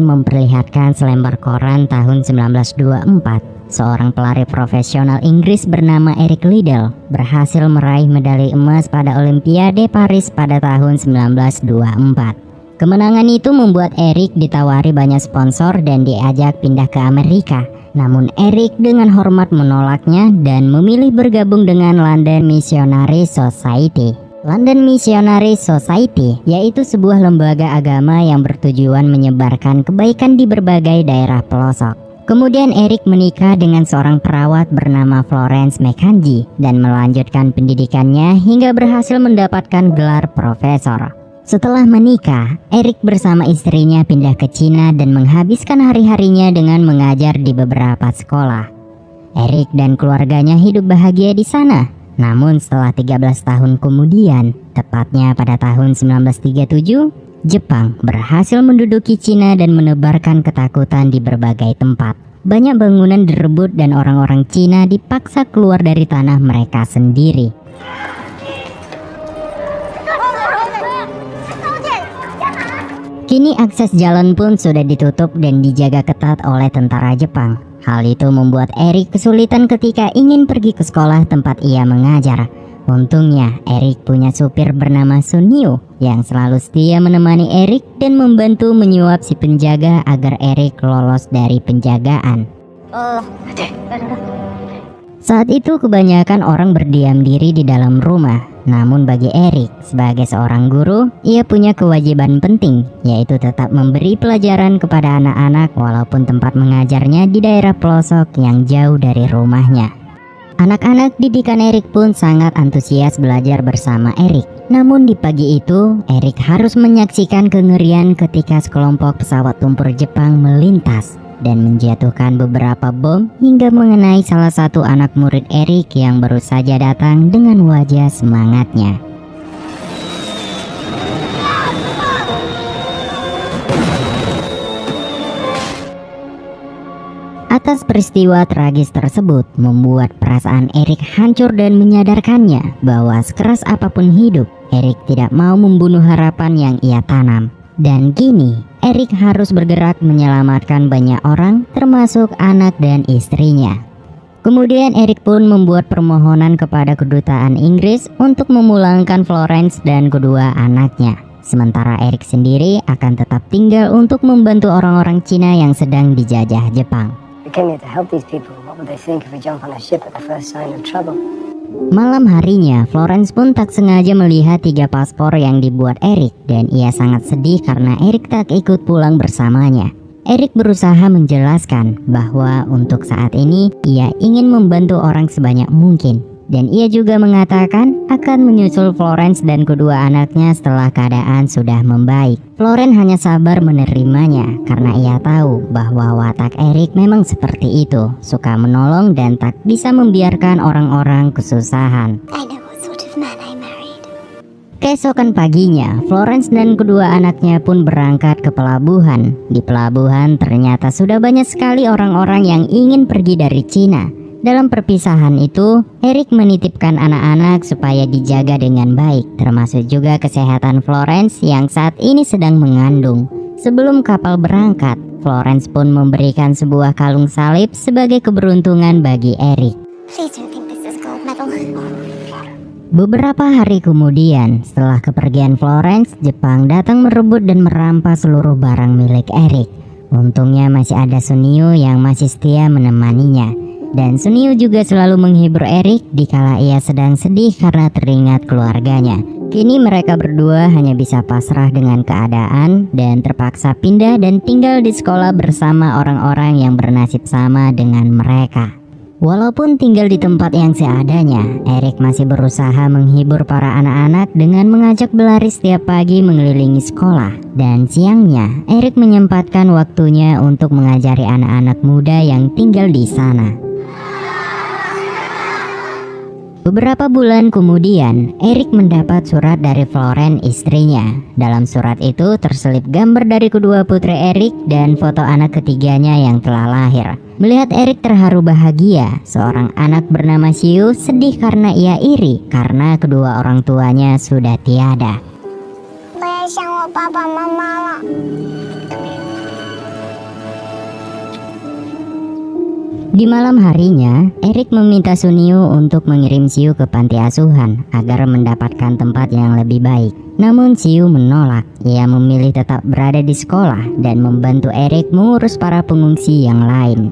memperlihatkan selembar koran tahun 1924. Seorang pelari profesional Inggris bernama Eric Liddell berhasil meraih medali emas pada Olimpiade Paris pada tahun 1924. Kemenangan itu membuat Eric ditawari banyak sponsor dan diajak pindah ke Amerika. Namun Eric dengan hormat menolaknya dan memilih bergabung dengan London Missionary Society. London Missionary Society yaitu sebuah lembaga agama yang bertujuan menyebarkan kebaikan di berbagai daerah pelosok. Kemudian Eric menikah dengan seorang perawat bernama Florence McKenzie dan melanjutkan pendidikannya hingga berhasil mendapatkan gelar profesor. Setelah menikah, Eric bersama istrinya pindah ke Cina dan menghabiskan hari-harinya dengan mengajar di beberapa sekolah. Eric dan keluarganya hidup bahagia di sana. Namun setelah 13 tahun kemudian, tepatnya pada tahun 1937, Jepang berhasil menduduki Cina dan menebarkan ketakutan di berbagai tempat. Banyak bangunan direbut dan orang-orang Cina dipaksa keluar dari tanah mereka sendiri. Kini akses jalan pun sudah ditutup dan dijaga ketat oleh tentara Jepang. Hal itu membuat Eric kesulitan ketika ingin pergi ke sekolah tempat ia mengajar. Untungnya, Eric punya supir bernama Sunio yang selalu setia menemani Eric dan membantu menyuap si penjaga agar Eric lolos dari penjagaan. Saat itu kebanyakan orang berdiam diri di dalam rumah. Namun bagi Eric, sebagai seorang guru, ia punya kewajiban penting, yaitu tetap memberi pelajaran kepada anak-anak walaupun tempat mengajarnya di daerah pelosok yang jauh dari rumahnya. Anak-anak didikan Eric pun sangat antusias belajar bersama Eric. Namun di pagi itu, Eric harus menyaksikan kengerian ketika sekelompok pesawat tempur Jepang melintas dan menjatuhkan beberapa bom hingga mengenai salah satu anak murid Eric yang baru saja datang dengan wajah semangatnya. Atas peristiwa tragis tersebut membuat perasaan Eric hancur dan menyadarkannya bahwa sekeras apapun hidup, Eric tidak mau membunuh harapan yang ia tanam. Dan kini, Eric harus bergerak menyelamatkan banyak orang, termasuk anak dan istrinya. Kemudian Eric pun membuat permohonan kepada kedutaan Inggris untuk memulangkan Florence dan kedua anaknya. Sementara Eric sendiri akan tetap tinggal untuk membantu orang-orang Cina yang sedang dijajah Jepang. Malam harinya, Florence pun tak sengaja melihat 3 paspor yang dibuat Eric dan ia sangat sedih karena Eric tak ikut pulang bersamanya. Eric berusaha menjelaskan bahwa untuk saat ini ia ingin membantu orang sebanyak mungkin. Dan ia juga mengatakan akan menyusul Florence dan kedua anaknya setelah keadaan sudah membaik. Florence hanya sabar menerimanya karena ia tahu bahwa watak Eric memang seperti itu, suka menolong dan tak bisa membiarkan orang-orang kesusahan. Keesokan paginya, Florence dan kedua anaknya pun berangkat ke pelabuhan. Di pelabuhan ternyata sudah banyak sekali orang-orang yang ingin pergi dari Cina. Dalam perpisahan itu, Eric menitipkan anak-anak supaya dijaga dengan baik, termasuk juga kesehatan Florence yang saat ini sedang mengandung. Sebelum kapal berangkat, Florence pun memberikan sebuah kalung salib sebagai keberuntungan bagi Eric. Beberapa hari kemudian, setelah kepergian Florence, Jepang datang merebut dan merampas seluruh barang milik Eric. Untungnya masih ada Sunio yang masih setia menemaninya. Dan Sunio juga selalu menghibur Eric dikala ia sedang sedih karena teringat keluarganya. Kini mereka berdua hanya bisa pasrah dengan keadaan dan terpaksa pindah dan tinggal di sekolah bersama orang-orang yang bernasib sama dengan mereka. Walaupun tinggal di tempat yang seadanya, Eric masih berusaha menghibur para anak-anak dengan mengajak berlari setiap pagi mengelilingi sekolah. Dan siangnya, Eric menyempatkan waktunya untuk mengajari anak-anak muda yang tinggal di sana. Beberapa bulan kemudian, Eric mendapat surat dari Florence istrinya. Dalam surat itu terselip gambar dari kedua putri Eric dan foto anak ketiganya yang telah lahir. Melihat Eric terharu bahagia, seorang anak bernama Xiu sedih karena ia iri karena kedua orang tuanya sudah tiada. Di malam harinya, Eric meminta Sunio untuk mengirim Siu ke panti asuhan agar mendapatkan tempat yang lebih baik. Namun Siu menolak. Ia memilih tetap berada di sekolah dan membantu Eric mengurus para pengungsi yang lain.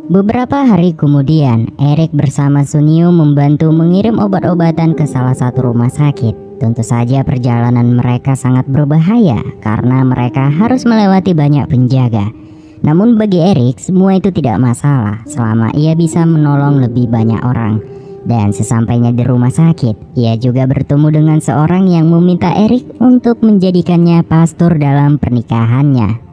Beberapa hari kemudian, Eric bersama Sunio membantu mengirim obat-obatan ke salah satu rumah sakit. Tentu saja perjalanan mereka sangat berbahaya karena mereka harus melewati banyak penjaga. Namun bagi Eric, semua itu tidak masalah selama ia bisa menolong lebih banyak orang. Dan sesampainya di rumah sakit, ia juga bertemu dengan seorang yang meminta Eric untuk menjadikannya pastor dalam pernikahannya.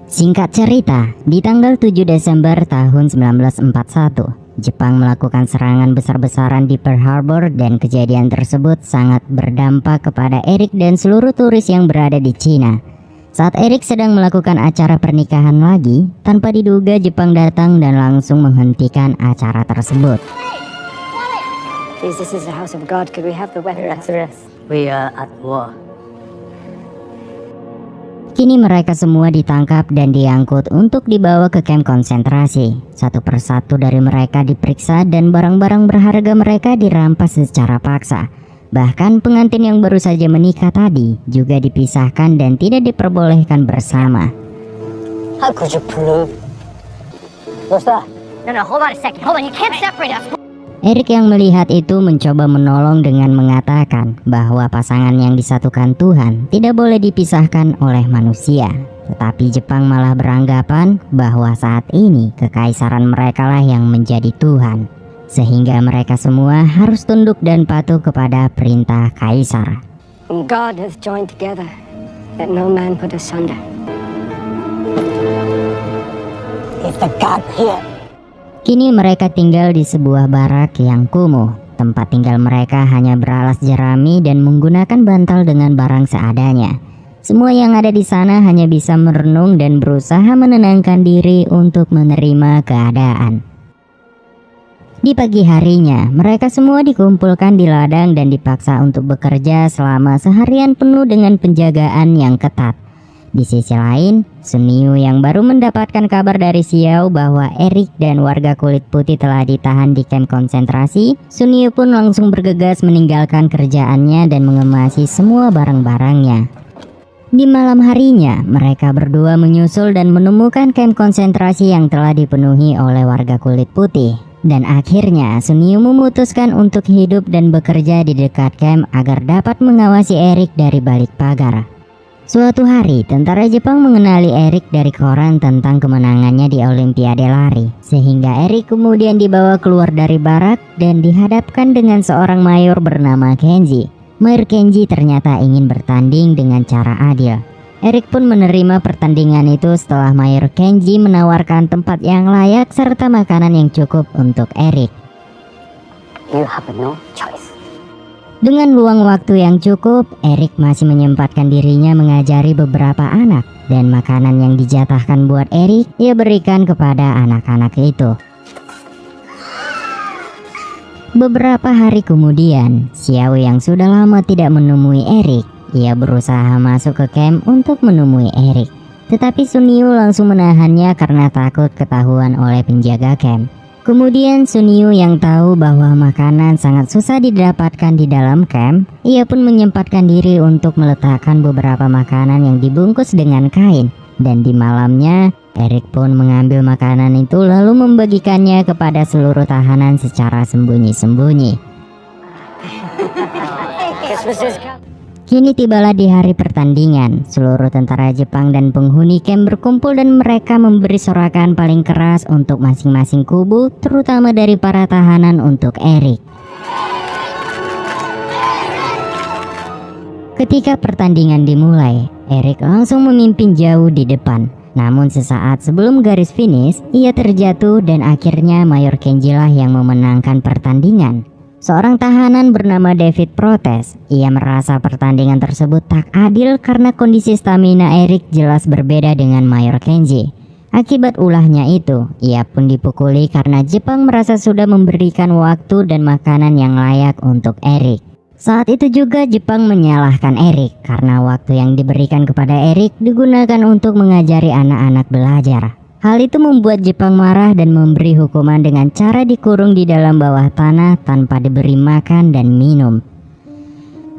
Singkat cerita, di tanggal 7 Desember tahun 1941, Jepang melakukan serangan besar-besaran di Pearl Harbor dan kejadian tersebut sangat berdampak kepada Eric dan seluruh turis yang berada di Cina. Saat Eric sedang melakukan acara pernikahan lagi, tanpa diduga Jepang datang dan langsung menghentikan acara tersebut. Please, this is the house of God. Could we have the weapon? We are at war. Kini mereka semua ditangkap dan diangkut untuk dibawa ke kamp konsentrasi. Satu persatu dari mereka diperiksa dan barang-barang berharga mereka dirampas secara paksa. Bahkan pengantin yang baru saja menikah tadi juga dipisahkan dan tidak diperbolehkan bersama. How could you prove? What's that? No, hold on a second. Hold on, you can't separate us. Eric yang melihat itu mencoba menolong dengan mengatakan bahwa pasangan yang disatukan Tuhan tidak boleh dipisahkan oleh manusia. Tetapi Jepang malah beranggapan bahwa saat ini kekaisaran mereka lah yang menjadi Tuhan. Sehingga mereka semua harus tunduk dan patuh kepada perintah kaisar. God has joined together, that no man put asunder. It's the God here. Kini mereka tinggal di sebuah barak yang kumuh. Tempat tinggal mereka hanya beralas jerami dan menggunakan bantal dengan barang seadanya. Semua yang ada di sana hanya bisa merenung dan berusaha menenangkan diri untuk menerima keadaan. Di pagi harinya, mereka semua dikumpulkan di ladang dan dipaksa untuk bekerja selama seharian penuh dengan penjagaan yang ketat. Di sisi lain, Sunio yang baru mendapatkan kabar dari Xiao bahwa Eric dan warga kulit putih telah ditahan di kamp konsentrasi, Sunio pun langsung bergegas meninggalkan kerjaannya dan mengemasi semua barang-barangnya. Di malam harinya, mereka berdua menyusul dan menemukan kamp konsentrasi yang telah dipenuhi oleh warga kulit putih. Dan akhirnya, Sunio memutuskan untuk hidup dan bekerja di dekat kamp agar dapat mengawasi Eric dari balik pagar. Suatu hari, tentara Jepang mengenali Eric dari koran tentang kemenangannya di Olimpiade lari. Sehingga Eric kemudian dibawa keluar dari barak dan dihadapkan dengan seorang mayor bernama Kenji. Mayor Kenji ternyata ingin bertanding dengan cara adil. Eric pun menerima pertandingan itu setelah Mayor Kenji menawarkan tempat yang layak serta makanan yang cukup untuk Eric. You have no choice. Dengan luang waktu yang cukup, Eric masih menyempatkan dirinya mengajari beberapa anak, dan makanan yang dijatahkan buat Eric, ia berikan kepada anak-anak itu. Beberapa hari kemudian, Xiao yang sudah lama tidak menemui Eric, ia berusaha masuk ke camp untuk menemui Eric. Tetapi Sunio langsung menahannya karena takut ketahuan oleh penjaga camp. Kemudian Sunio yang tahu bahwa makanan sangat susah didapatkan di dalam camp, ia pun menyempatkan diri untuk meletakkan beberapa makanan yang dibungkus dengan kain. Dan di malamnya, Eric pun mengambil makanan itu lalu membagikannya kepada seluruh tahanan secara sembunyi-sembunyi. Kini tibalah di hari pertandingan. Seluruh tentara Jepang dan penghuni camp berkumpul dan mereka memberi sorakan paling keras untuk masing-masing kubu, terutama dari para tahanan untuk Eric. Ketika pertandingan dimulai, Eric langsung memimpin jauh di depan. Namun sesaat sebelum garis finish, ia terjatuh dan akhirnya Mayor Kenji lah yang memenangkan pertandingan. Seorang tahanan bernama David protes. Ia merasa pertandingan tersebut tak adil karena kondisi stamina Eric jelas berbeda dengan Mayor Kenji. Akibat ulahnya itu, ia pun dipukuli karena Jepang merasa sudah memberikan waktu dan makanan yang layak untuk Eric. Saat itu juga Jepang menyalahkan Erik karena waktu yang diberikan kepada Erik digunakan untuk mengajari anak-anak belajar. Hal itu membuat Jepang marah dan memberi hukuman dengan cara dikurung di dalam bawah tanah tanpa diberi makan dan minum.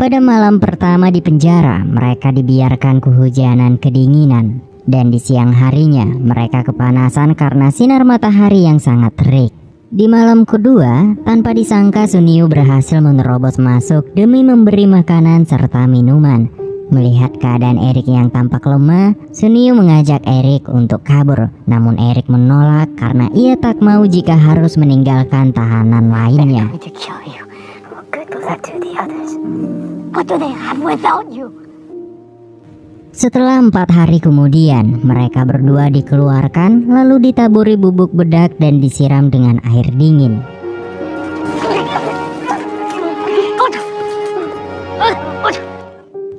Pada malam pertama di penjara, mereka dibiarkan kehujanan kedinginan. Dan di siang harinya, mereka kepanasan karena sinar matahari yang sangat terik. Di malam kedua, tanpa disangka Sunyu berhasil menerobos masuk demi memberi makanan serta minuman. Melihat keadaan Erik yang tampak lemah, Sunyu mengajak Erik untuk kabur. Namun Erik menolak karena ia tak mau jika harus meninggalkan tahanan lainnya. Setelah 4 hari kemudian, mereka berdua dikeluarkan lalu ditaburi bubuk bedak dan disiram dengan air dingin.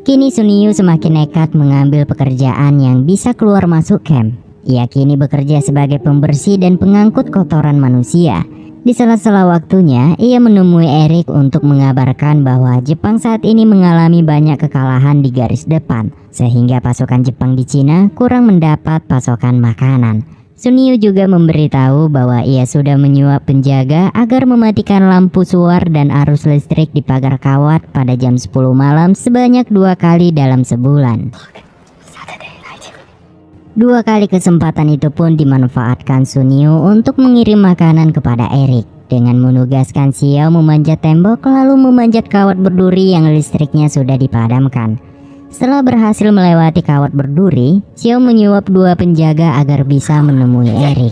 Kini Sunyu semakin nekat mengambil pekerjaan yang bisa keluar masuk camp. Ia kini bekerja sebagai pembersih dan pengangkut kotoran manusia. Di sela-sela waktunya, ia menemui Erik untuk mengabarkan bahwa Jepang saat ini mengalami banyak kekalahan di garis depan, sehingga pasukan Jepang di Cina kurang mendapat pasokan makanan. Sunyu juga memberitahu bahwa ia sudah menyuap penjaga agar mematikan lampu suar dan arus listrik di pagar kawat pada jam 10 malam sebanyak 2 kali dalam sebulan. 2 kali kesempatan itu pun dimanfaatkan Sunyu untuk mengirim makanan kepada Erik dengan menugaskan Xiao memanjat tembok lalu memanjat kawat berduri yang listriknya sudah dipadamkan. Setelah berhasil melewati kawat berduri, Xiao menyuap 2 penjaga agar bisa menemui Erik.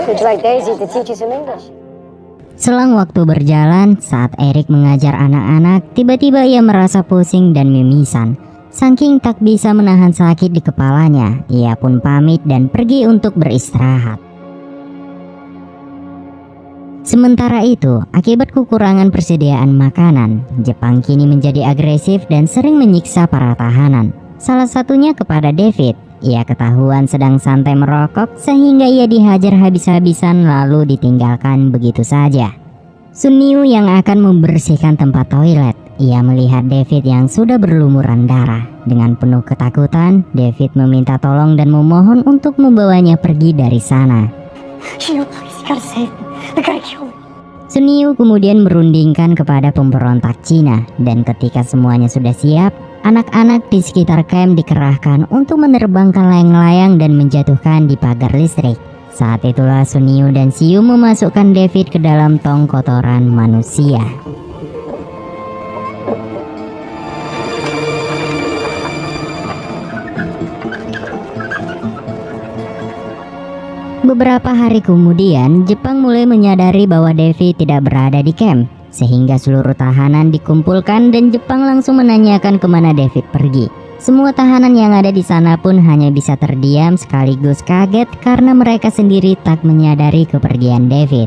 Would you like Daisy to teach you some English? Selang waktu berjalan, saat Erik mengajar anak-anak, tiba-tiba ia merasa pusing dan mimisan. Saking tak bisa menahan sakit di kepalanya, ia pun pamit dan pergi untuk beristirahat. Sementara itu, akibat kekurangan persediaan makanan, Jepang kini menjadi agresif dan sering menyiksa para tahanan. Salah satunya kepada David. Ia ketahuan sedang santai merokok sehingga ia dihajar habis-habisan lalu ditinggalkan begitu saja. Sunyu yang akan membersihkan tempat toilet, ia melihat David yang sudah berlumuran darah. Dengan penuh ketakutan, David meminta tolong dan memohon untuk membawanya pergi dari sana. Sunyu kemudian merundingkan kepada pemberontak Cina, dan ketika semuanya sudah siap, anak-anak di sekitar camp dikerahkan untuk menerbangkan layang-layang dan menjatuhkan di pagar listrik. Saat itulah Sunyu dan Xiu memasukkan David ke dalam tong kotoran manusia. Beberapa hari kemudian, Jepang mulai menyadari bahwa David tidak berada di camp. Sehingga seluruh tahanan dikumpulkan dan Jepang langsung menanyakan kemana David pergi. Semua tahanan yang ada di sana pun hanya bisa terdiam sekaligus kaget karena mereka sendiri tak menyadari kepergian David.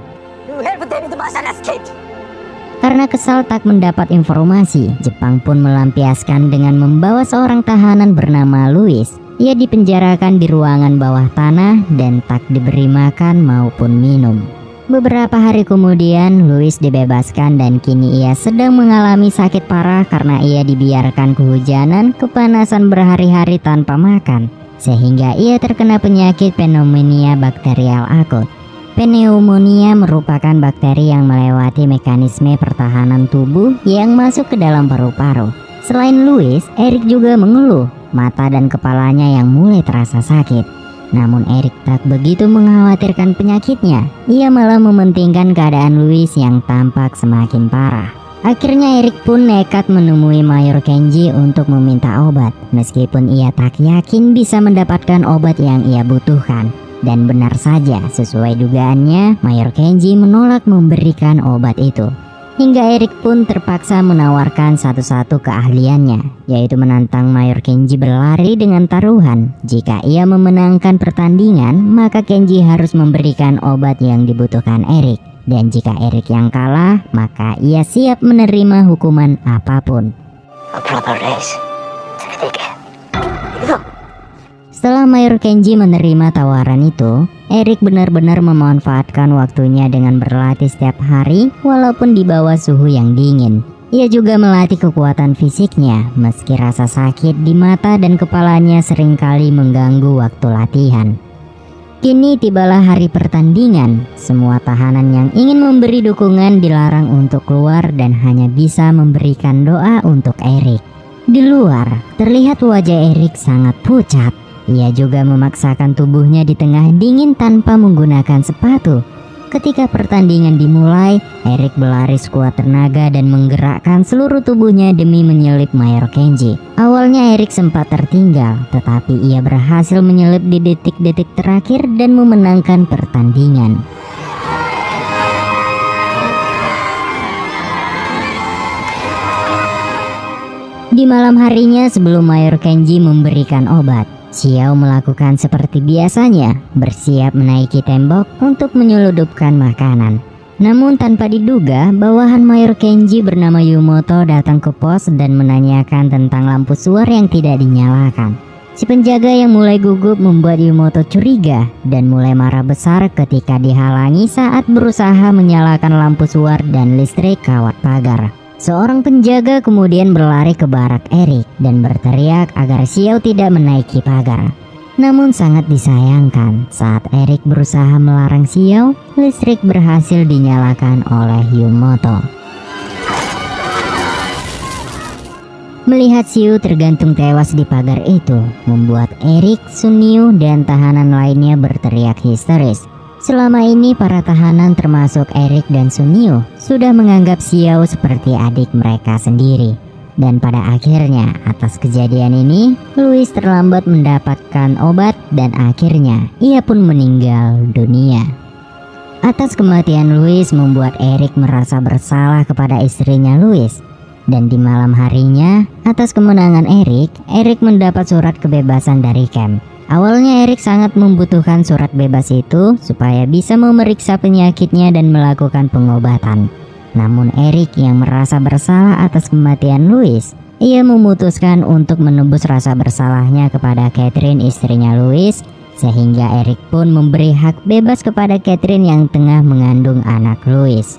Karena kesal tak mendapat informasi, Jepang pun melampiaskan dengan membawa seorang tahanan bernama Louis. Ia dipenjarakan di ruangan bawah tanah dan tak diberi makan maupun minum. Beberapa hari kemudian, Louis dibebaskan dan kini ia sedang mengalami sakit parah karena ia dibiarkan kehujanan, kepanasan berhari-hari tanpa makan, sehingga ia terkena penyakit pneumonia bakterial akut. Pneumonia merupakan bakteri yang melewati mekanisme pertahanan tubuh yang masuk ke dalam paru-paru. Selain Louis, Erik juga mengeluh, mata dan kepalanya yang mulai terasa sakit. Namun Erik tak begitu mengkhawatirkan penyakitnya. Ia malah mementingkan keadaan Louis yang tampak semakin parah. Akhirnya Erik pun nekat menemui Mayor Kenji untuk meminta obat, meskipun ia tak yakin bisa mendapatkan obat yang ia butuhkan. Dan benar saja, sesuai dugaannya, Mayor Kenji menolak memberikan obat itu. Hingga Erik pun terpaksa menawarkan satu-satu keahliannya, yaitu menantang Mayor Kenji berlari dengan taruhan. Jika ia memenangkan pertandingan, maka Kenji harus memberikan obat yang dibutuhkan Erik. Dan jika Erik yang kalah, maka ia siap menerima hukuman apapun. Setelah Mayor Kenji menerima tawaran itu, Eric benar-benar memanfaatkan waktunya dengan berlatih setiap hari walaupun di bawah suhu yang dingin. Ia juga melatih kekuatan fisiknya meski rasa sakit di mata dan kepalanya seringkali mengganggu waktu latihan. Kini tibalah hari pertandingan. Semua tahanan yang ingin memberi dukungan dilarang untuk keluar dan hanya bisa memberikan doa untuk Eric. Di luar, terlihat wajah Eric sangat pucat. Ia juga memaksakan tubuhnya di tengah dingin tanpa menggunakan sepatu. Ketika pertandingan dimulai, Eric berlari sekuat tenaga dan menggerakkan seluruh tubuhnya demi menyelip Mayor Kenji. Awalnya Eric sempat tertinggal, tetapi ia berhasil menyelip di detik-detik terakhir dan memenangkan pertandingan. Di malam harinya sebelum Mayor Kenji memberikan obat, Xiao melakukan seperti biasanya, bersiap menaiki tembok untuk menyeludupkan makanan. Namun tanpa diduga, bawahan Mayor Kenji bernama Yumoto datang ke pos dan menanyakan tentang lampu suar yang tidak dinyalakan. Si penjaga yang mulai gugup membuat Yumoto curiga dan mulai marah besar ketika dihalangi saat berusaha menyalakan lampu suar dan listrik kawat pagar. Seorang penjaga kemudian berlari ke barak Eric dan berteriak agar Xiao tidak menaiki pagar. Namun sangat disayangkan, saat Eric berusaha melarang Xiao, listrik berhasil dinyalakan oleh Yumoto. Melihat Xiao tergantung tewas di pagar itu, membuat Eric, Sunio, dan tahanan lainnya berteriak histeris. Selama ini para tahanan termasuk Eric dan Sunio sudah menganggap Xiao seperti adik mereka sendiri. Dan pada akhirnya atas kejadian ini, Louis terlambat mendapatkan obat dan akhirnya ia pun meninggal dunia. Atas kematian Louis membuat Eric merasa bersalah kepada istrinya Louis. Dan di malam harinya, atas kemenangan Eric mendapat surat kebebasan dari camp. Awalnya Eric sangat membutuhkan surat bebas itu supaya bisa memeriksa penyakitnya dan melakukan pengobatan. Namun Eric yang merasa bersalah atas kematian Louis, ia memutuskan untuk menebus rasa bersalahnya kepada Catherine, istrinya Louis, sehingga Eric pun memberi hak bebas kepada Catherine yang tengah mengandung anak Louis.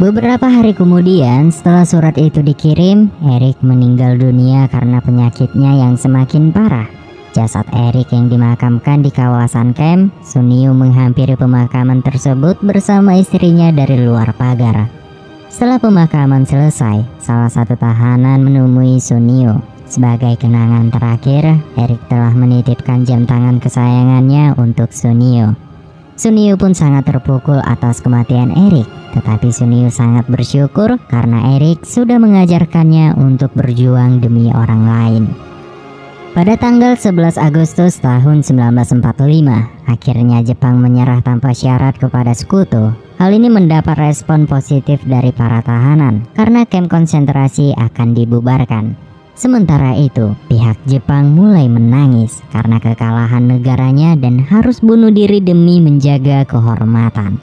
Beberapa hari kemudian, setelah surat itu dikirim, Eric meninggal dunia karena penyakitnya yang semakin parah. Jasad Eric yang dimakamkan di kawasan camp, Sunio menghampiri pemakaman tersebut bersama istrinya dari luar pagar. Setelah pemakaman selesai, salah satu tahanan menemui Sunio. Sebagai kenangan terakhir, Eric telah menitipkan jam tangan kesayangannya untuk Sunio. Sunio pun sangat terpukul atas kematian Eric, tetapi Sunio sangat bersyukur karena Eric sudah mengajarkannya untuk berjuang demi orang lain. Pada tanggal 11 Agustus tahun 1945, akhirnya Jepang menyerah tanpa syarat kepada sekutu. Hal ini mendapat respon positif dari para tahanan karena kamp konsentrasi akan dibubarkan. Sementara itu, pihak Jepang mulai menangis karena kekalahan negaranya dan harus bunuh diri demi menjaga kehormatan.